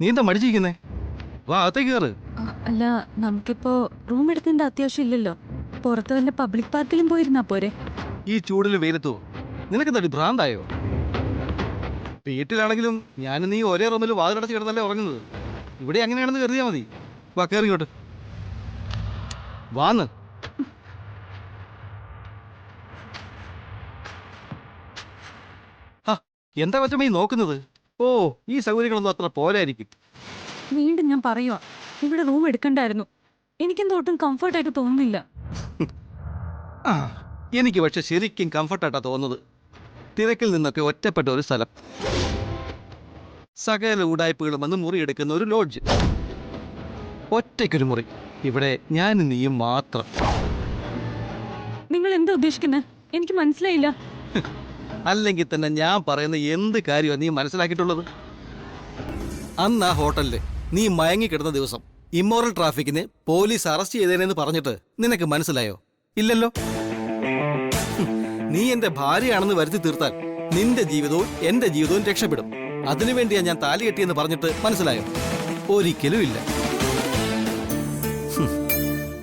നീ എന്താ മടിച്ചിരിക്കുന്നേ? വാ, അകത്തേക്ക് കയറ്. അല്ല, നമുക്കിപ്പോ റൂം എടുക്കേണ്ട അത്യാവശ്യം ഇല്ലല്ലോ. പുറത്ത് വല്ല പബ്ലിക് പാർക്കിലും പോയിരുന്നാ പോരെ? ഈ ചൂടിൽ വെയിലത്തോ? നിനക്കെന്താ ഭ്രാന്തായോ? വീട്ടിലാണെങ്കിലും ഞാനും നീ ഒരേ റൂമിൽ വാതിലടച്ച് കിടന്നല്ലേ ഉറങ്ങുന്നത്. ഇവിടെ അങ്ങനെയാണെന്ന് കരുതിയാൽ മതി. വാ, കയറിങ്ങോട്ട് വാന്ന്. എന്താ കൊച്ചമ്മ ഈ നോക്കുന്നത്? ഓ, ഈ സൗകര്യങ്ങളൊന്നും അത്ര പോരായിരിക്കും. വീണ്ടും ഞാൻ പറയുവാ, ഇവിടെ റൂം എടുക്കണ്ടായിരുന്നു. എനിക്കെന്തോ ഒട്ടും കംഫർട്ടായിട്ട് തോന്നുന്നില്ല. എനിക്ക് പക്ഷെ ശരിക്കും കംഫർട്ടായിട്ടാണ് തോന്നുന്നത്. തിരക്കിൽ നിന്നൊക്കെ ഒറ്റപ്പെട്ട ഒരു സ്ഥലം, സകല ഉടായ്പകളും വന്ന് മുറിയെടുക്കുന്ന ഒരു ലോഡ്ജ്, ഒറ്റയ്ക്കൊരു മുറി, ഇവിടെ ഞാനും നീയും മാത്രം. നിങ്ങൾ എന്താ ഉദ്ദേശിക്കുന്നത്? എനിക്ക് മനസ്സിലായില്ല. അല്ലെങ്കിൽ തന്നെ ഞാൻ പറയുന്ന എന്ത് കാര്യമാണ് നീ മനസ്സിലാക്കിയിട്ടുള്ളത്? അന്ന് ആ ഹോട്ടലില് നീ മയങ്ങിക്കിടന്ന ദിവസം ഇമ്മോറൽ ട്രാഫിക്കിന് പോലീസ് അറസ്റ്റ് ചെയ്തേനെന്ന് പറഞ്ഞിട്ട് നിനക്ക് മനസ്സിലായോ? ഇല്ലല്ലോ. നീ എന്റെ ഭാര്യയാണെന്ന് വരുത്തി തീർത്താൽ നിന്റെ ജീവിതവും എന്റെ ജീവിതവും രക്ഷപ്പെടും. അതിനുവേണ്ടിയാ ഞാൻ താലി കെട്ടിയെന്ന് പറഞ്ഞിട്ട് മനസ്സിലായോ? ഒരിക്കലും ഇല്ല.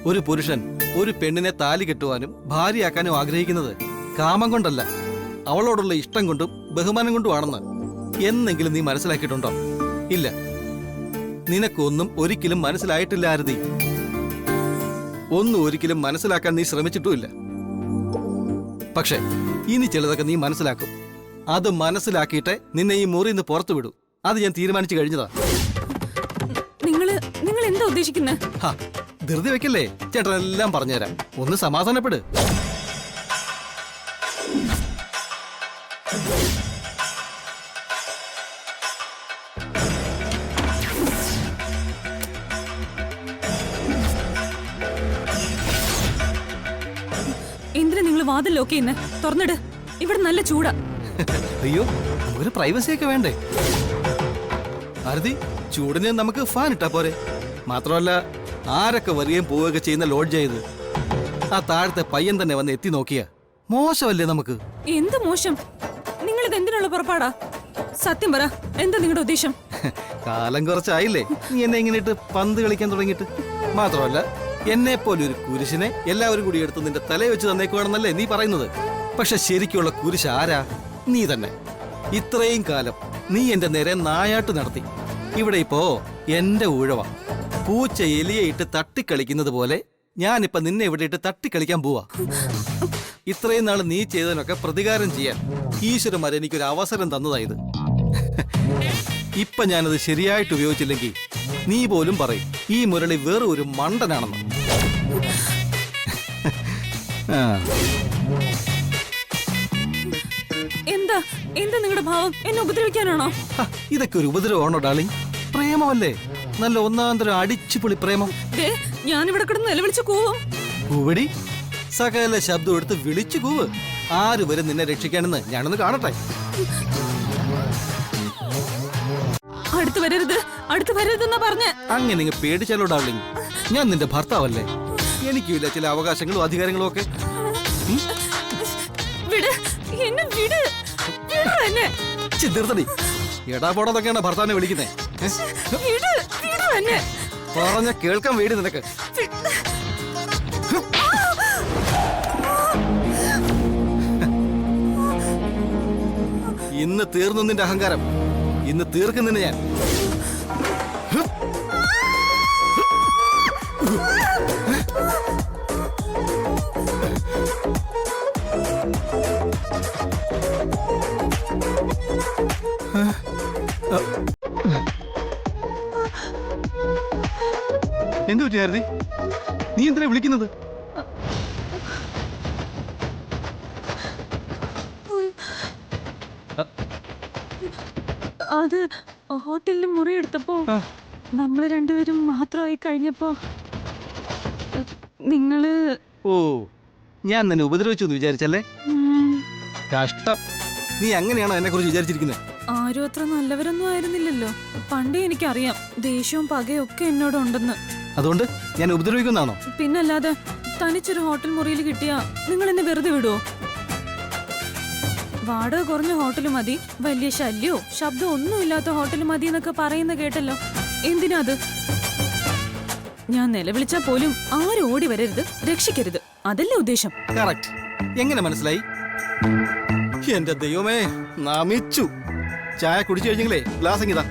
ഒരു പുരുഷൻ ഒരു പെണ്ണിനെ താലി കെട്ടുവാനും ഭാര്യയാക്കാനും ആഗ്രഹിക്കുന്നത് കാമം കൊണ്ടല്ല, അവളോടുള്ള ഇഷ്ടം കൊണ്ടും ബഹുമാനം കൊണ്ടുമാണെന്ന് എന്നെങ്കിലും നീ മനസ്സിലാക്കിയിട്ടുണ്ടോ? ഇല്ല. നിനക്കൊന്നും ഒരിക്കലും മനസ്സിലായിട്ടില്ല ആരതി. ഒന്നും ഒരിക്കലും മനസ്സിലാക്കാൻ നീ ശ്രമിച്ചിട്ടുമില്ല. പക്ഷെ ഇനി ചിലതൊക്കെ നീ മനസ്സിലാക്കും. അത് മനസ്സിലാക്കിയിട്ട് നിന്നെ ഈ മുറിയിൽ നിന്ന് പുറത്തു വിടൂ. അത് ഞാൻ തീരുമാനിച്ചു കഴിഞ്ഞതാ. നിങ്ങൾ എന്താ ഉദ്ദേശിക്കുന്നത്? ധൃതി വെക്കല്ലേ, ചേട്ടൻ എല്ലാം പറഞ്ഞുതരാം. ഒന്ന് സമാധാനപ്പെട്. എന്തിനാ നിങ്ങൾ വാതിൽ ലോക്ക് ചെയ്യുന്നേ? തുറന്നിട്, ഇവിടെ നല്ല ചൂടാ. അയ്യോ, ഒരു പ്രൈവസിയൊക്കെ വേണ്ടേ ആരതി? ചൂടിന് നമുക്ക് ഫാൻ ഇട്ടാ പോരെ? മാത്രമല്ല, ആരൊക്കെ വരികയും പോവുകയൊക്കെ ചെയ്യുന്ന ലോഡ്ജ് ചെയ്ത് ആ താഴത്തെ പയ്യൻ തന്നെ വന്ന് എത്തി നോക്കിയ മോശമല്ലേ നമുക്ക്? എന്ത് മോശം? നിങ്ങളിത് എന്തിനുള്ള പുറപ്പാടാ? സത്യം പറ, എന്താ നിങ്ങളുടെ ഉദ്ദേശം? കാലം കുറച്ചായില്ലേ നീ എന്നെ ഇങ്ങനെ ഇട്ട് പന്ത് കളിക്കാൻ തുടങ്ങിയിട്ട്. മാത്രമല്ല, എന്നെ പോലെ ഒരു കുരിശിനെ എല്ലാവരും കൂടി എടുത്ത് നിന്റെ തലയിൽ വെച്ച് തന്നേക്കുവാണെന്നല്ലേ നീ പറയുന്നത്? പക്ഷെ ശരിക്കുള്ള കുരിശ് ആരാ? നീ തന്നെ. ഇത്രയും കാലം നീ എന്റെ നേരെ നായാട്ട് നടത്തി. ഇവിടെ ഇപ്പോ എന്റെ ഊഴവ. പൂച്ച എലിയെ ഇട്ട് തട്ടിക്കളിക്കുന്നത് പോലെ ഞാനിപ്പോ നിന്നെ ഇവിടെ ഇട്ട് തട്ടിക്കളിക്കാൻ പോവാ. ഇത്രയും നാൾ നീ ചെയ്തതിനൊക്കെ പ്രതികാരം ചെയ്യാൻ ഈശ്വരന്മാർ എനിക്കൊരു അവസരം തന്നതായത്. ഇപ്പൊ ഞാനത് ശരിയായിട്ട് ഉപയോഗിച്ചില്ലെങ്കിൽ നീ പോലും പറയും ഈ മുരളി വേറെ ഒരു മണ്ടനാണെന്ന്. എന്താ എന്താ നിങ്ങളുടെ ഭാവം? എന്നെ ഉപദ്രവിക്കാനാണോ? ഇതൊക്കെ ഒരു ഉപദ്രവമാണോ ഡാർലിംഗ്? പ്രേമമല്ലേ, നല്ല ഒന്നാന്തരം അടിച്ചുപൊളി പ്രേമം. ഞാനിവിടെ കിടന്ന് നിലവിളിച്ച് കൂവും. കൂവടി, സകല ശബ്ദം എടുത്ത് വിളിച്ചു കൂവ്. ആര് വരെ നിന്നെ രക്ഷിക്കാനെന്ന് ഞാനൊന്ന് കാണട്ടെ. അടുത്ത് വരരുത്, അടുത്ത് വരരുതെന്നാ പറഞ്ഞ. അങ്ങനെ നിങ്ങൾ പേടിച്ചാലോ ഡാർലിംഗ്? ഞാൻ നിന്റെ ഭർത്താവല്ലേ? എനിക്കില്ല ചില അവകാശങ്ങളും അധികാരങ്ങളും ഒക്കെ. നിർത്തടി. എടാ പോടാതൊക്കെയാണ് ഭർത്താവിനെ വിളിക്കുന്നേ. പറഞ്ഞ കേൾക്കാൻ വേണ്ടി നിനക്ക്. ഇന്ന് തീർന്നു നിന്റെ അഹങ്കാരം. ഇന്ന് തീർക്കുന്നില്ല ഞാൻ. എന്തു പറ്റിയായിരുന്നു? നീ എന്തിനാ വിളിക്കുന്നത്? അത് ഹോട്ടലിൽ മുറി എടുത്തപ്പോ നമ്മള് രണ്ടുപേരും മാത്രമായി കഴിഞ്ഞപ്പോ നിങ്ങള്. ഓ, ഞാൻ നിന്നെ ഉപദ്രവിച്ചു എന്ന് വിചാരിച്ചല്ലേ? കഷ്ടം. നീ അങ്ങനെയാണോ എന്നെ കുറിച്ച് വിചാരിച്ചിരിക്കുന്നത്? ആരും അത്ര നല്ലവരൊന്നും ആയിരുന്നില്ലല്ലോ. പണ്ടേ എനിക്കറിയാം ദേഷ്യവും പകയും ഒക്കെ എന്നോടുണ്ടെന്ന്. അതുകൊണ്ട് ഞാൻ ഉപദ്രവിക്കുന്നതാണോ? പിന്നല്ലാതെ. തനിച്ചൊരു ഹോട്ടൽ മുറിയിൽ കിട്ടിയാ നിങ്ങൾ എന്നെ വെറുതെ വിടുവോ? വാടക കുറഞ്ഞ ഹോട്ടൽ മതി, വലിയ ശല്യോ ശബ്ദം ഒന്നുമില്ലാത്ത ഹോട്ടൽ മതി എന്നൊക്കെ പറയുന്ന കേട്ടല്ലോ. എന്തിനാ അത്? ഞാൻ നിലവിളിച്ചാൽ പോലും ആരും ഓടി വരരുത്, രക്ഷിക്കരുത്, അതല്ലേ ഉദ്ദേശം? കറക്റ്റ്. എങ്ങനെ മനസ്സിലായി? എന്റെ ദൈവമേ, നമിച്ചു. ചായ കുടിച്ചു കഴിഞ്ഞെങ്കിലേ ഗ്ലാസ് ഇങ്ങിതാ.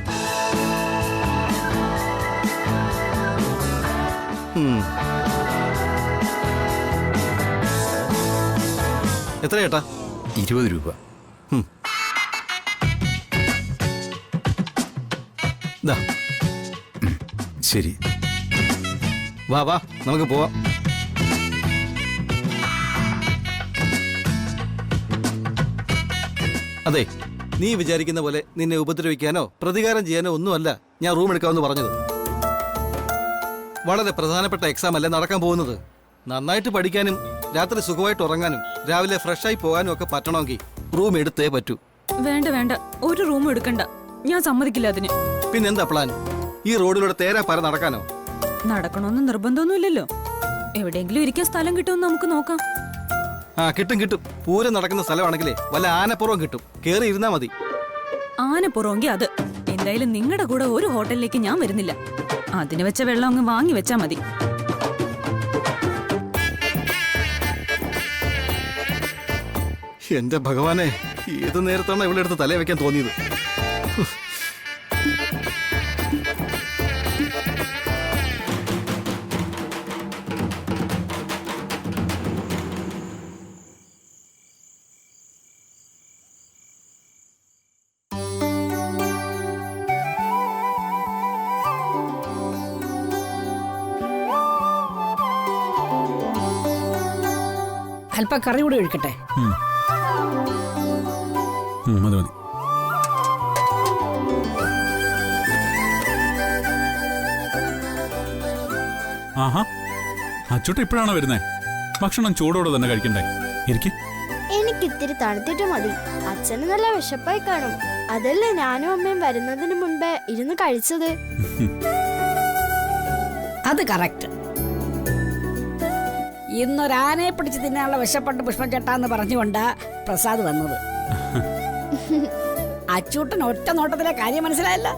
എത്ര ചേട്ടാ? 20 രൂപ. ദാ. ശരി. വാ വാ, നമുക്ക് പോവാം. അതെ, നീ വിചാരിക്കുന്ന പോലെ നിന്നെ ഉപദ്രവിക്കാനോ പ്രതികാരം ചെയ്യാനോ ഒന്നുമല്ല ഞാൻ റൂം എടുക്കാമെന്ന് പറഞ്ഞത്. വളരെ പ്രധാനപ്പെട്ട എക്സാം അല്ലേ നടക്കാൻ പോകുന്നത്. നന്നായിട്ട് പഠിക്കാനും രാത്രി സുഖമായിട്ട് ഉറങ്ങാനും രാവിലെ ഫ്രഷായി പോകാനും ഒക്കെ പറ്റണമെങ്കിൽ റൂം എടുത്തേ പറ്റൂ. വേണ്ട വേണ്ട, ഒരു റൂം എടുക്കണ്ട, ഞാൻ സമ്മതിക്കില്ല അതിന്. പിന്നെന്താ പ്ലാൻ? ഈ റോഡിലൂടെ തേരാ പര നടക്കാനോ? നടക്കണമെന്ന് നിർബന്ധമൊന്നുമില്ലല്ലോ. എവിടെയെങ്കിലും ഇരിക്കാൻ സ്ഥലം കിട്ടുമെന്ന് നമുക്ക് നോക്കാം. ആ, കിട്ടും കിട്ടും. പൂരം നടക്കുന്ന സ്ഥലമാണെങ്കിലേ വല്ല ആനപ്പുറവും കിട്ടും, കേറി ഇരുന്നാ മതി. ആനപ്പുറമെങ്കിൽ അത്. എന്തായാലും നിങ്ങളുടെ കൂടെ ഒരു ഹോട്ടലിലേക്ക് ഞാൻ വരുന്നില്ല. അതിന് വെച്ച വെള്ളം അങ്ങ് വാങ്ങി വെച്ചാ മതി. എന്റെ ഭഗവാനെ, ഏത് നേരത്താണ് ഇവിടെ അടുത്ത് തലേ വെക്കാൻ തോന്നിയത്? അല്പം കറി കൂടി ഒഴിക്കട്ടെ. മതി മതി. ആഹാ, അച്ചോട്ട് ഇപ്പോഴാണോ വരുന്നേ? ഭക്ഷണം ചൂടോടെ തന്നെ കഴിക്കണ്ടേ? ഇരിക്കെ. എനിക്ക് ഇത്തിരി തണുത്തിട്ട് മതി. അച്ഛന് നല്ല വിശപ്പായി കാണും. അതല്ലേ ഞാനും അമ്മയും വരുന്നതിന് മുൻപേ ഇരുന്ന് കഴിച്ചത്. അത് കറക്റ്റ്. ഇന്നൊരാനയെ പിടിച്ച് തിന്നാനുള്ള വിശപ്പണ്ട് പുഷ്പം ചേട്ടാന്ന് പറഞ്ഞുകൊണ്ടാ പ്രസാദ് വന്നത്. അച്ചൂട്ടൻ ഒറ്റ നോട്ടത്തിലെ കാര്യം മനസ്സിലായല്ല.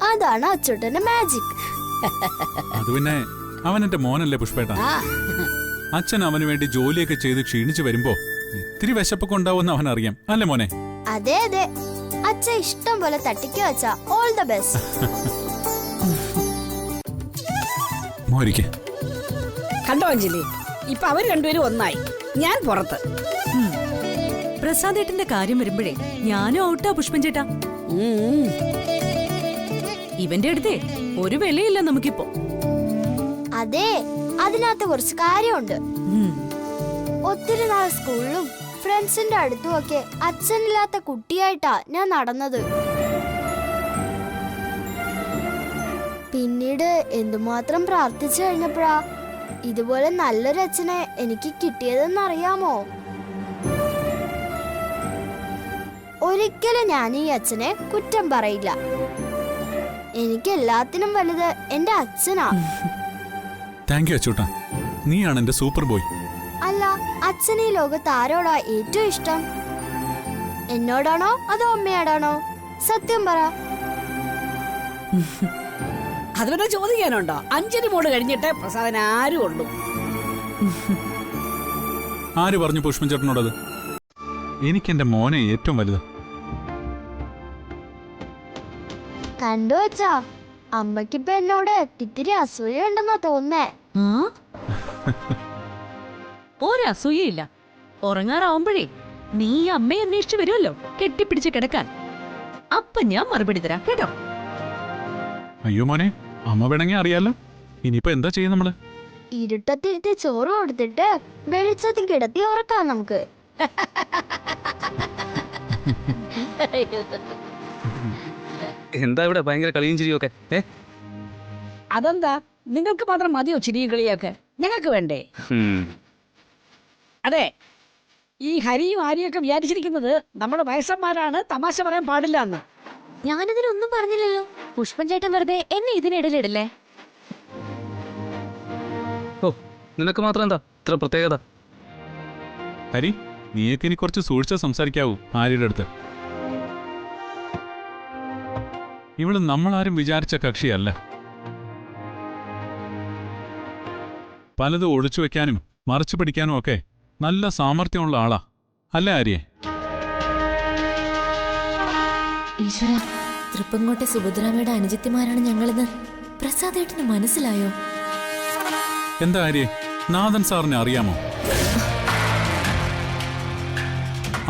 അതാണ് അച്ചൂട്ടന്റെ മാജിക്. അത് പിന്നെ അവൻ എന്റെ മോനല്ലേ പുഷ്പേട്ട. അച്ഛൻ അവന് വേണ്ടി ജോലിയൊക്കെ ചെയ്ത് ക്ഷീണിച്ചു വരുമ്പോ ഇത്തിരി വിശപ്പൊക്കെ ഉണ്ടാവുമെന്ന് അവൻ അറിയാം, അല്ലേ മോനെ? അതെ അതെ, അച്ഛൻ ഇഷ്ടം പോലെ തട്ടിക്ക് വെച്ചാ ഓൾ ദ ബെസ്റ്റ്. മോരിക്കെ. കണ്ടോ അഞ്ജലി, ഇപ്പൊ അവര് രണ്ടുപേരും ഒന്നായി, ഞാൻ പുറത്ത്. പ്രസാദേട്ടന്റെ കാര്യം വരുമ്പോഴേ ഞാനും ഔട്ടാ പുഷ്പം ചേട്ടാ. ഇവന്റെ അടുത്തേ ഒരു വിലയില്ല നമുക്കിപ്പോ. അതെ, അതിനകത്ത് കുറച്ച് കാര്യമുണ്ട്. ഒത്തിരി നാൾ സ്കൂളിലും ഫ്രണ്ട്സിന്റെ അടുത്തും ഒക്കെ അച്ഛനില്ലാത്ത കുട്ടിയായിട്ടാ ഞാൻ നടന്നത്. പിന്നീട് എന്തുമാത്രം പ്രാർത്ഥിച്ചു കഴിഞ്ഞപ്പോഴാ ഇതുപോലെ നല്ലൊരു അച്ഛനെ എനിക്ക് കിട്ടിയതെന്നറിയാമോ? ഒരിക്കലും ഞാൻ ഈ അച്ഛനെ കുറ്റം പറയില്ല. എനിക്ക് എല്ലാത്തിനും വലുത് എന്റെ അച്ഛനാ. താങ്ക് യു അച്ചൂട്ടാ, നീയാണ് എന്റെ സൂപ്പർ ബോയ്. അല്ല, അച്ഛന് ഈ ലോകത്ത് ആരോടാ ഏറ്റവും ഇഷ്ടം? എന്നോടാണോ അതോ അമ്മയോടാണോ? സത്യം പറ. അത് പിന്നെ ചോദിക്കാനുണ്ടോ? അഞ്ജലി മോട് കഴിഞ്ഞിട്ട് പ്രസാദന് ആരും ഉള്ളൂ. ആര് പറഞ്ഞു പുഷ്പം ചേട്ടനോടത്? എനിക്ക് എന്റെ മോനെ ഏറ്റവും വലുത്. കണ്ടു വച്ചാ, അമ്മക്കിപ്പോ എന്നോട് ഇത്തിരി അസൂയുണ്ടെന്നാ തോന്നേ. ഒരസൂയയില്ല. ഉറങ്ങാറാവുമ്പോഴേ നീ അമ്മയെ അന്വേഷിച്ചു വരുമല്ലോ കെട്ടിപ്പിടിച്ച് കിടക്കാൻ. അപ്പൊ ഞാൻ മറുപടി തരാം കേട്ടോ. അയ്യോ മോനെ, അമ്മ വേണമെങ്കിൽ അറിയാലോ. ഇനിയിപ്പോ എന്താ ചെയ്യും നമ്മള്? ഇരുട്ടത്തിരുത്തി ചോറ് കൊടുത്തിട്ട് വെളിച്ചത്തിൽ കിടത്തി ഉറക്കാം നമുക്ക്. എന്താ ഇവിടെ ഭയങ്കര കളിയും ചിരിയൊക്കെ? അതെന്താ, നിങ്ങൾക്ക് മാത്രം മതിയോ ചിരിയും കളിയൊക്കെ? ഞങ്ങൾക്ക് വേണ്ടേ? അതെ, ഈ ഹരിയും ആര്യയൊക്കെ വിചാരിച്ചിരിക്കുന്നത് നമ്മുടെ വയസ്സന്മാരാണ്, തമാശ പറയാൻ പാടില്ല എന്ന്. ഞാനിതിനൊന്നും പറഞ്ഞില്ലല്ലോ. പുഷ്പം ചേട്ടൻ വെറുതെ എന്നെ ഇതിനിടയിലിടല്ലേ. ഓ, നിനക്ക് മാത്രം എന്താ ഇത്ര പ്രത്യേകത? ഹരി, നീയൊക്കെ ഇനി കുറച്ച് സൂക്ഷിച്ച സംസാരിക്കാവൂ ആര്യയുടെ അടുത്ത്. ഇവള് നമ്മളാരും വിചാരിച്ച കക്ഷിയല്ല. പലതും ഒളിച്ചു വെക്കാനും മറച്ചു പിടിക്കാനും ഒക്കെ നല്ല സാമർഥ്യമുള്ള ആളാ, അല്ലേ ആര്യേ? ഈശ്വര, തൃപ്പങ്കോട്ടെ സുഭദ്രാമയുടെ അനുജത്തിമാരാണ് ഞങ്ങളെന്ന് പ്രസാദേട്ടന് മനസ്സിലായോ? എന്താ ആര്യേ, നാഥൻ സാറിനെ അറിയാമോ?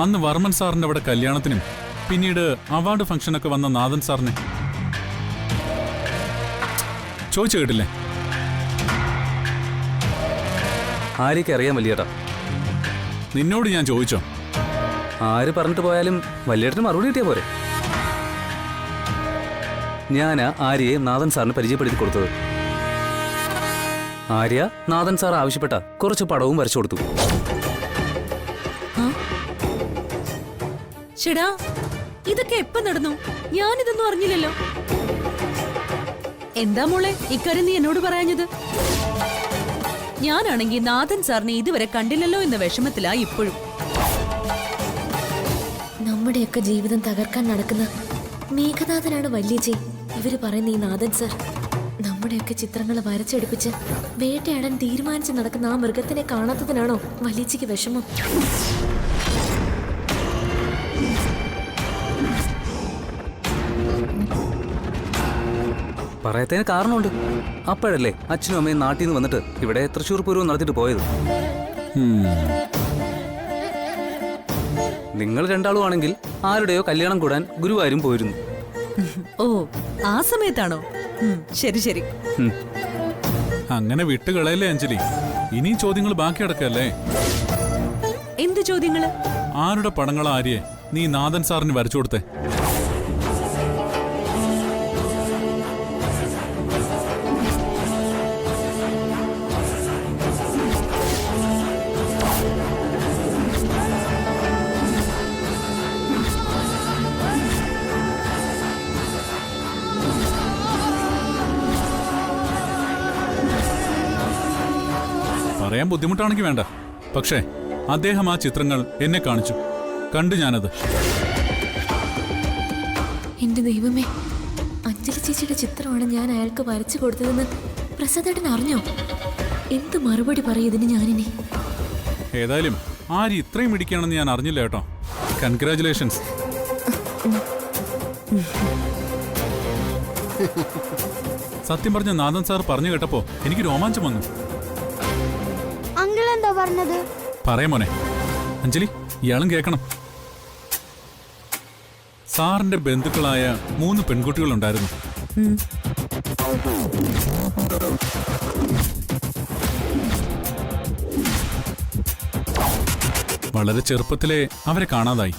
അന്ന് വർമ്മൻ സാറിന്റെ അവിടെ കല്യാണത്തിനും പിന്നീട് അവാർഡ് ഫംഗ്ഷനൊക്കെ വന്ന നാഥൻ സാറിനെ ചോദിച്ചു കേട്ടില്ലേ? ആര്യക്ക് അറിയാൻ വലിയേട്ടാ. നിന്നോട് ഞാൻ ചോദിച്ചോ? ആര് പറഞ്ഞിട്ട് പോയാലും വലിയേട്ടന് മറുപടി കിട്ടിയാ പോരെ. ഞാനാ ആര്യയെ നാഥൻ സാറിന് പരിചയപ്പെടുത്തി കൊടുത്തത്. ആര്യ നാഥൻ സാർ ആവശ്യപ്പെട്ട കുറച്ച് പടവും വരച്ചു കൊടുത്തു. ചേടാ, ഇതൊക്കെ എപ്പോ നടന്നു? ഞാനിതൊന്നും അറിഞ്ഞില്ലല്ലോ. എന്താ മോളെ ഇക്കാര്യം നീ എന്നോട് പറയാഞ്ഞത്? ഞാനാണെങ്കിൽ നാഥൻ സാറിനെ ഇതുവരെ കണ്ടില്ലല്ലോ എന്ന വിഷമത്തിലായി ഇപ്പോഴും. നമ്മുടെയൊക്കെ ജീവിതം തകർക്കാൻ നടക്കുന്ന മേഘനാഥനാണ് വല്യജി. ഇവര് പറയുന്ന ഈ നാഥൻ സാർ നമ്മുടെയൊക്കെ ചിത്രങ്ങൾ വരച്ചെടുപ്പിച്ച് വേട്ടയാടാൻ തീരുമാനിച്ച് നടക്കുന്ന ആ മൃഗത്തിനെ കാണാത്തതിനാണോ വല്യജിക്ക് വിഷമം? പറയത്തതിന് കാരണമുണ്ട്. അപ്പോഴല്ലേ അച്ഛനും അമ്മയും നാട്ടിൽ നിന്ന് വന്നിട്ട് ഇവിടെ തൃശ്ശൂർ പൂരവും നടത്തിയിട്ട് പോയത്. നിങ്ങൾ രണ്ടാളും ആണെങ്കിൽ ആരുടെയോ കല്യാണം കൂടാൻ ഗുരുവായൂരും പോയിരുന്നു. ഓ, ആ സമയത്താണോ? ശരി ശരി. അങ്ങനെ വിട്ടുകളയല്ലേ അഞ്ജലി, ഇനി ചോദ്യങ്ങൾ ബാക്കി കിടക്കല്ലേ? എന്ത് ചോദ്യങ്ങള്? ആരുടെ പടങ്ങളാ ആര്യേ നീ നാഥൻ സാറിന് വരച്ചു കൊടുത്തേ? പറയാൻ ബുദ്ധിമുട്ടാണെങ്കിൽ വേണ്ട, പക്ഷേ അദ്ദേഹം ആ ചിത്രങ്ങൾ എന്നെ കാണിച്ചു, കണ്ടു ഞാനത്. എന്റെ ദൈവമേ, അഞ്ജലി ചേച്ചിയുടെ ചിത്രമാണ് ഞാൻ അയാൾക്ക് വരച്ചു കൊടുത്തതെന്ന് പ്രസാദേട്ടൻ അറിഞ്ഞോ? എന്ത് മറുപടി പറയും ഇതിന് ഞാനിനി? ഏതായാലും ആര് ഇത്രയും ഇടിക്കുകയാണെന്ന് ഞാൻ അറിഞ്ഞില്ല കേട്ടോ. കൺഗ്രാറ്റുലേഷൻസ്. സത്യം പറഞ്ഞ നാഥൻ സാർ പറഞ്ഞു കേട്ടപ്പോ എനിക്ക് രോമാഞ്ചം വന്നു. അങ്കിൾ എന്താ പറഞ്ഞത്? പറയാം മോനെ. അഞ്ജലി, ഇയാളും കേൾക്കണം. സാറിന്റെ ബന്ധുക്കളായ 3 പെൺകുട്ടികളുണ്ടായിരുന്നു. വളരെ ചെറുപ്പത്തിലെ അവരെ കാണാതായി.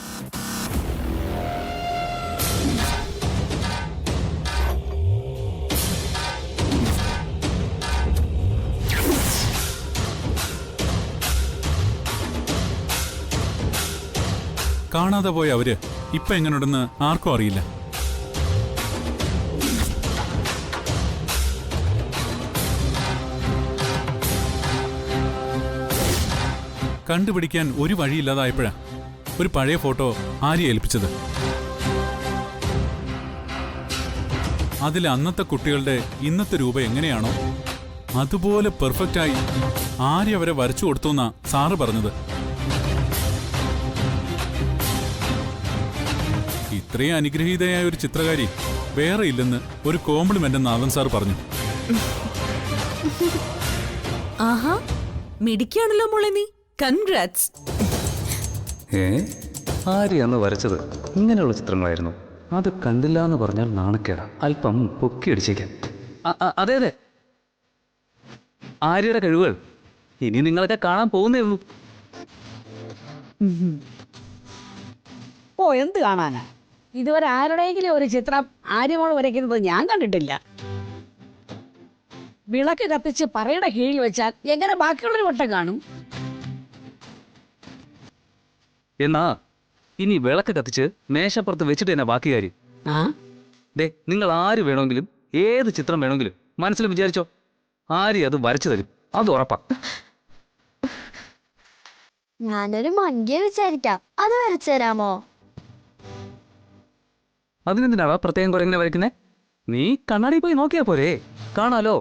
കാണാതെ പോയ അവര് ഇപ്പൊ എങ്ങനെയുണ്ടെന്ന് ആർക്കും അറിയില്ല. കണ്ടുപിടിക്കാൻ ഒരു വഴിയില്ലാതായപ്പോഴാ ഒരു പഴയ ഫോട്ടോ ആര്യ ഏൽപ്പിച്ചത്. അതിലെ അന്നത്തെ കുട്ടികളുടെ ഇന്നത്തെ രൂപം എങ്ങനെയാണോ അതുപോലെ പെർഫെക്റ്റായി ആര്യ അവരെ വരച്ചു കൊടുത്തുവെന്നാ സാറ് പറഞ്ഞത്. ഇത്രയും അനുഗ്രഹീതയായ ഒരു ചിത്രകാരി വേറെ ഇല്ലെന്ന് ഒരു കോംപ്ലിമെന്റ് നാഥൻ സാർ പറഞ്ഞു. ആഹാ, മിടിക്കാണല്ലോ മോളെ നീ. കൺഗ്രാറ്റ്സ്. ആര്യ വരച്ചത് ഇങ്ങനെയുള്ള ചിത്രങ്ങളായിരുന്നു. അത് കണ്ടില്ല എന്ന് പറഞ്ഞാൽ നാണക്കേടാ. അല്പം പൊക്കിയടിച്ചേക്കാം. അതെ അതെ, ആര്യയുടെ കഴിവുകൾ ഇനി നിങ്ങളൊക്കെ കാണാൻ പോകുന്നേ ഉള്ളൂ. ഓ, എന്ത് കാണാനാ? ഇതുവരെ ആരുടെയെങ്കിലും ഒരു ചിത്രം ആര്യമോൾ വരയ്ക്കുന്നത് ഞാൻ കണ്ടിട്ടില്ല. വിളക്ക് കത്തിച്ച് പറയുടെ കീഴിൽ വെച്ചാൽ എങ്ങനെ ബാക്കിയുള്ളൊരു വട്ടം കാണും? എന്നാ ഇനി വിളക്ക് കത്തിച്ച് മേശപ്പുറത്ത് വെച്ചിട്ട് തന്നെ ബാക്കി കാര്യം. ദേ, നിങ്ങൾ ആര് വേണമെങ്കിലും ഏത് ചിത്രം വേണമെങ്കിലും മനസ്സിൽ വിചാരിച്ചോ, ആര്യ അത് വരച്ചു തരും. അത് ഉറപ്പാ. ഞാനൊരു മങ്കിയെ വിചാരിക്കാം, അത് വരച്ചു തരാമോ? അതിനെന്തിനാവാ പ്രത്യേകം കുരങ്ങനെ വരയ്ക്കുന്നേ? നീ കണ്ണാടി പോയി നോക്കിയാ പോരെ, കാണാലോ.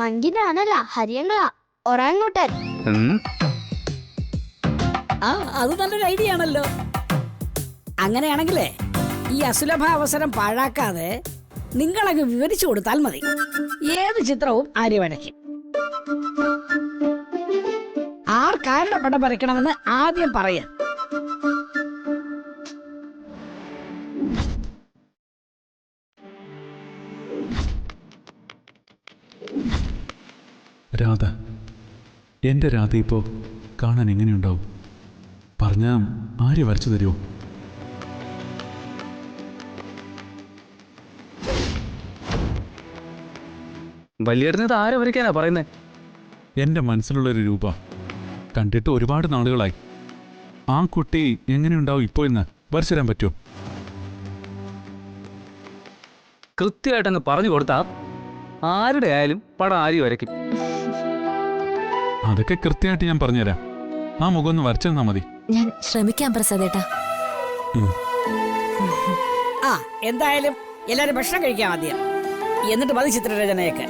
മങ്കിനാണല്ല, ഹരിയങ്ങളാ, ഒറാങ്ങൂട്ടൻ. ആ അത് നല്ലൊരു ഐഡിയ ആണല്ലോ. അങ്ങനെയാണെങ്കിലേ ഈ അസുലഭ അവസരം പാഴാക്കാതെ നിങ്ങളങ്ങ് വിവരിച്ചു കൊടുത്താൽ മതി. ഏത് ചിത്രവും ആര്യ വരയ്ക്കും. ആർക്കാരുടെ പടം വരയ്ക്കണമെന്ന് ആദ്യം പറയാം. രാധ, എൻ്റെ രാധ ഇപ്പോൾ കാണാൻ എങ്ങനെയുണ്ടാവും? പറഞ്ഞാൽ ആര്യ വരച്ചു തരുമോ? വലിയേട്ടനത് ആരെ വരയ്ക്കാനാ പറയുന്നേ? എൻ്റെ മനസ്സിലുള്ളൊരു രൂപ കണ്ടിട്ട് ഒരുപാട് നാളുകളായി. ആ കുട്ടി എങ്ങനെയുണ്ടാവും ഇപ്പോൾ എന്ന് വരച്ചു തരാൻ പറ്റുമോ? കൃത്യമായിട്ടങ്ങ് പറഞ്ഞു കൊടുത്താ ആരുടെ ആയാലും പടം ആര്യ വരയ്ക്കും. അതൊക്കെ കൃത്യമായിട്ട് ഞാൻ പറഞ്ഞുതരാം. ആ മുഖം ഒന്ന് വരച്ചു തന്നാൽ മതി. ഞാൻ ശ്രമിക്കാം പ്രസാദേട്ടാ. ആ എന്തായാലും എല്ലാരും ഭക്ഷണം കഴിക്കാൻ ആദ്യം, എന്നിട്ട് മതി ചിത്രരചനയൊക്കെ.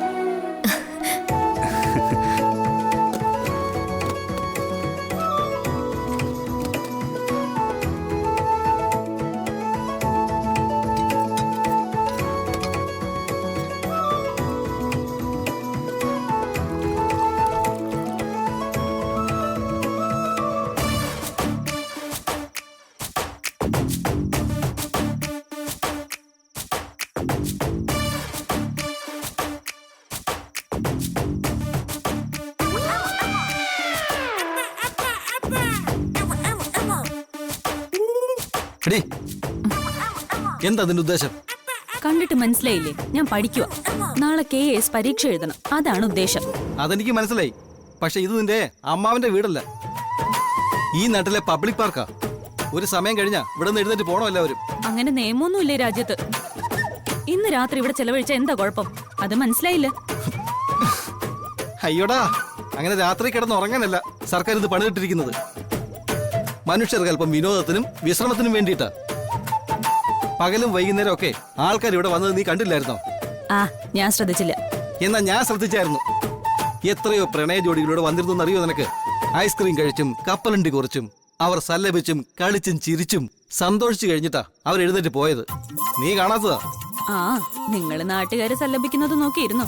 എടീ, എന്താ അതിന്റെ ഉദ്ദേശം? കണ്ടിട്ട് മനസ്സിലായില്ലേ? ഞാൻ പഠിക്കുക. നാളെ KS പരീക്ഷ എഴുതണം, അതാണ് ഉദ്ദേശം. അതെനിക്ക് മനസ്സിലായി. പക്ഷെ ഇത് നിന്റെ അമ്മാവന്റെ വീടല്ല, ഈ നാട്ടിലെ പബ്ലിക് പാർക്കാ. ഒരു സമയം കഴിഞ്ഞാ ഇവിടെ നിന്ന് എഴുന്നേറ്റ് പോണോ എല്ലാവരും? അങ്ങനെ നിയമമൊന്നുമില്ലേ രാജ്യത്ത്? ഇന്ന് രാത്രി ഇവിടെ ചെലവഴിച്ച എന്താ കുഴപ്പം? അത് മനസ്സിലായില്ല. അയ്യോടാ, അങ്ങനെ രാത്രി കിടന്ന് ഉറങ്ങാനല്ല സർക്കാർ ഇത് പണിതിട്ടിരിക്കുന്നത്. മനുഷ്യർക്ക് അല്പം വിനോദത്തിനും വിശ്രമത്തിനും വേണ്ടിയിട്ടാ. പകലും വൈകുന്നേരം ഒക്കെ ആൾക്കാർ ഇവിടെ വന്നത് നീ കണ്ടില്ലായിരുന്നോ? ആ, ഞാൻ ശ്രദ്ധിച്ചില്ല. എന്നാ ഞാൻ ശ്രദ്ധിച്ചായിരുന്നു. എത്രയോ പ്രണയ ജോഡികളോട് വന്നിരുന്നു അറിയോ നിനക്ക്? ഐസ്ക്രീം കഴിച്ചും കപ്പലണ്ടി കുറിച്ചും അവർ സല്ലപിച്ചും കളിച്ചും ചിരിച്ചും സന്തോഷിച്ചു കഴിഞ്ഞിട്ടാ അവർ എഴുന്നേറ്റ് പോയത്. നീ കാണാത്തതാ. ആ, നിങ്ങള് നാട്ടുകാരെ സല്ലപിക്കുന്നത് നോക്കിയിരുന്നു.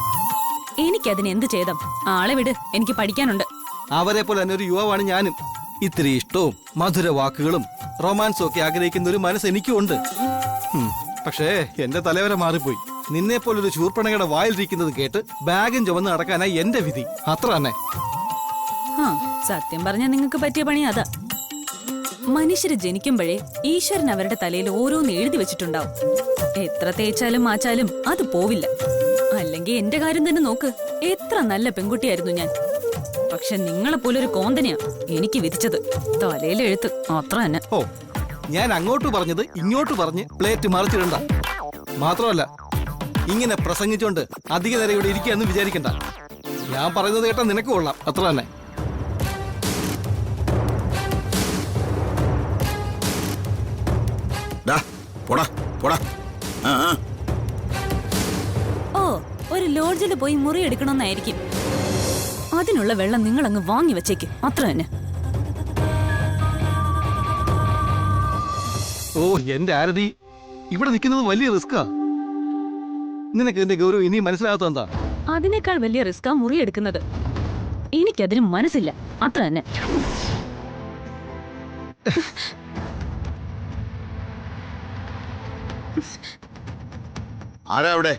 എനിക്കതിന് എന്ത് ചെയ്തം? ആളെ വിട്, എനിക്ക് പഠിക്കാനുണ്ട്. അവരെ പോലെ തന്നെ ഒരു യുവാവാണ് ഞാനും. ഇത്തിരി ഇഷ്ടവും മധുര വാക്കുകളും റൊമാൻസും ഒക്കെ ആഗ്രഹിക്കുന്ന ഒരു മനസ്സ് എനിക്കും ഉണ്ട്. പക്ഷേ എന്റെ തലവര മാറിപ്പോയി. നിന്നെ പോലൊരു ശൂർപ്പണകയുടെ വായിലിരിക്കുന്നത് കേട്ട് ബാഗും ചുമന്ന് നടക്കാനായി എന്റെ വിധി. അത്ര തന്നെ. ആ, സത്യം പറഞ്ഞാൽ നിങ്ങൾക്ക് പറ്റിയ പണി അതാ. മനുഷ്യര് ജനിക്കുമ്പോഴേ ഈശ്വരൻ അവരുടെ തലയിൽ ഓരോന്ന് എഴുതി വെച്ചിട്ടുണ്ടാവും. എത്ര തേച്ചാലും മാച്ചാലും അത് പോവില്ല. അല്ലെങ്കിൽ എന്റെ കാര്യം തന്നെ നോക്ക്, എത്ര നല്ല പെൺകുട്ടിയായിരുന്നു ഞാൻ. പക്ഷെ നിങ്ങളെ പോലൊരു കോന്തനെയാ എനിക്ക് വിധിച്ചത്. തലയിൽ എഴുത്ത് അത്ര തന്നെ. ഓ, ഞാൻ അങ്ങോട്ട് പറഞ്ഞത് ഇങ്ങോട്ട് പറഞ്ഞ് പ്ലേറ്റ് മറിച്ചിടണ്ട. മാത്രമല്ല ഇങ്ങനെ പ്രസംഗിച്ചോണ്ട് അധിക നേരം ഇവിടെ ഇരിക്കുകയെന്ന് വിചാരിക്കണ്ട. ഞാൻ പറയുന്നത് കേട്ടാ നിനക്ക് കൊള്ളാം, അത്ര തന്നെ. ഓ, ഒരു ലോഡ്ജിൽ പോയി മുറി എടുക്കണമെന്നായിരിക്കും. അതിനുള്ള വെള്ളം നിങ്ങൾ അങ്ങ് വാങ്ങി വെച്ചേക്ക്, അത്ര തന്നെ. ഓ എന്റെ ആരതി, ഇവിടെ നിൽക്കുന്നത് വലിയ റിസ്കാ. നിനക്ക് ഇതിന്റെ ഗൗരവം ഇനി മനസ്സിലാകാത്ത എന്താ? അതിനേക്കാൾ വലിയ റിസ്കാ മുറി എടുക്കുന്നത്. എനിക്കതിന് മനസ്സില്ല, അത്ര തന്നെ. ആരാ അവിടെ?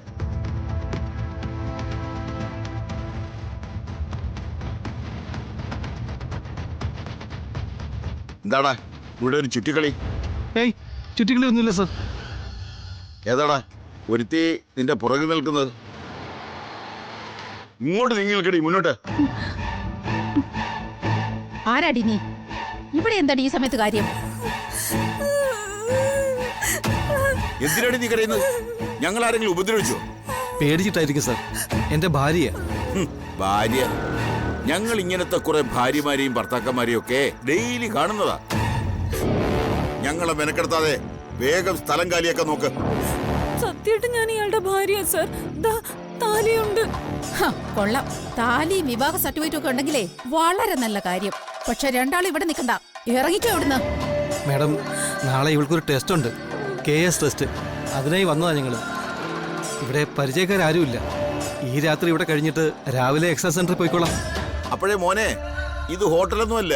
എന്താടാ ഇവിടെ ഒരു ചുറ്റിക്കളി? ഏയ്, ചുറ്റിക്കളി ഒന്നുമില്ല സർ. ഏതാടാ ഒരുത്തി നിന്റെ പുറകിൽ നിൽക്കുന്നത്? ഇങ്ങോട്ട് നീങ്ങി നിൽക്കടി, മുന്നോട്ട്. ആരാടി നീ? ഇവിടെ എന്താണ് ഈ സമയത്ത് കാര്യം? എന്തിനാടി നീ കരയുന്നത്? ഞങ്ങൾ ആരെങ്കിലും ഉപദ്രവിച്ചോ? പേടിച്ചിട്ടായിരിക്കും സർ, എന്റെ ഭാര്യ. ഭാര്യ? ഞങ്ങൾ ഇങ്ങനത്തെ കുറെ ഭാര്യമാരെയും ഭർത്താക്കന്മാരെയും ഒക്കെ ഡെയിലി കാണുന്നതാ. ഞങ്ങളെ മെനക്കെടുത്താതെ വേഗം സ്ഥലം കാലിയൊക്കെ നോക്ക്. സത്യമായിട്ട് ഞാൻ ഇയാളുടെ ഭാര്യ സർ. ദാ താലിയുണ്ട്. ഹ, കൊള്ളാം. താലി വിവാഹ സർട്ടിഫിക്കറ്റ് ഒക്കെ ഉണ്ടെങ്കിലേ വളരെ നല്ല കാര്യം. പക്ഷെ രണ്ടാളും ഇവിടെ നിൽക്കണ്ട, ഇറങ്ങിക്കോ ഇവിടുന്ന്. മാഡം, നാളെ ഇവൾക്കൊരു ടെസ്റ്റ് ഉണ്ട്, KS ടെസ്റ്റ്. അതിനായി വന്നതാ ഞങ്ങള്. ഇവിടെ പരിചയക്കാരുമില്ല. ഈ രാത്രി ഇവിടെ കഴിഞ്ഞിട്ട് രാവിലെ എക്സസൈസ് സെന്ററിൽ പോയിക്കോളാം. അപ്പോഴേ മോനെ, ഇത് ഹോട്ടലൊന്നുമല്ല,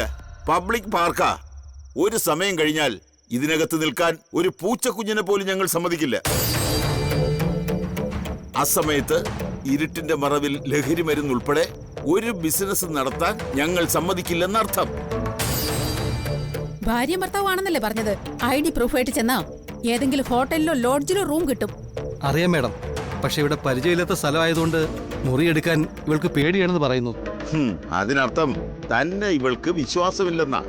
പബ്ലിക് പാർക്കാ. ഒരു സമയം കഴിഞ്ഞാൽ ഇതിനകത്ത് നിൽക്കാൻ ഒരു പൂച്ചക്കുഞ്ഞിനെ പോലും ഞങ്ങൾ സമ്മതിക്കില്ല. അസമയത്ത് ഇരുട്ടിന്റെ മറവിൽ ലഹരി മരുന്നുൾപ്പെടെ ഒരു ബിസിനസ് നടത്താൻ ഞങ്ങൾ സമ്മതിക്കില്ലെന്നർത്ഥം. ഭാര്യ ഭർത്താവാണെന്നല്ലേ പറഞ്ഞത്? ID പ്രൂഫായിട്ട് ചെന്നാ ഏതെങ്കിലും ഹോട്ടലിലോ ലോഡ്ജിലോ റൂം കിട്ടും. അറിയാം മാഡം, പക്ഷെ ഇവിടെ പരിചയമില്ലാത്ത സ്ഥലമായതുകൊണ്ട് മുറിയെടുക്കാൻ ഇവൾക്ക് പേടിയാണെന്ന് പറയുന്നു. അതിനർത്ഥം തന്നെ ഇവൾക്ക് വിശ്വാസമില്ലെന്നാ.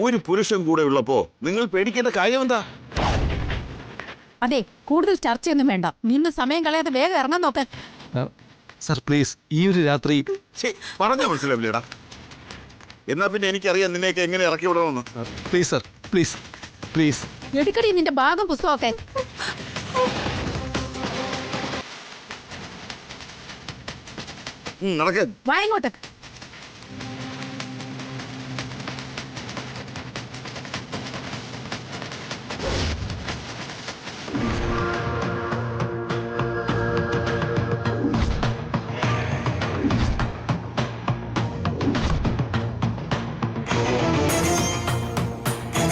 ഒരു പുരുഷൻ കൂടെ ഉള്ളപ്പോ നിങ്ങൾ പേടിക്കേണ്ട കാര്യം എന്താ? അതെ, കൂടുതൽ ചർച്ചയൊന്നും വേണ്ട. നിന്ന് സമയം കളയാതെ വേഗം ഇറങ്ങാൻ നോക്കാൻ. സർ പ്ലീസ്, ഈ ഒരു രാത്രി. പറഞ്ഞ മനസ്സിലാവില്ലേടാ. എന്നാ പിന്നെ എനിക്കറിയാം നിന്നെയൊക്കെ എങ്ങനെ ഇറക്കി വിടണമെന്ന്. Please sir, please please. എടുക്കടി നിന്റെ ഭാഗം പുസ്തകമൊക്കെ. നടക്കേ. വാ ഇങ്ങോട്ട്.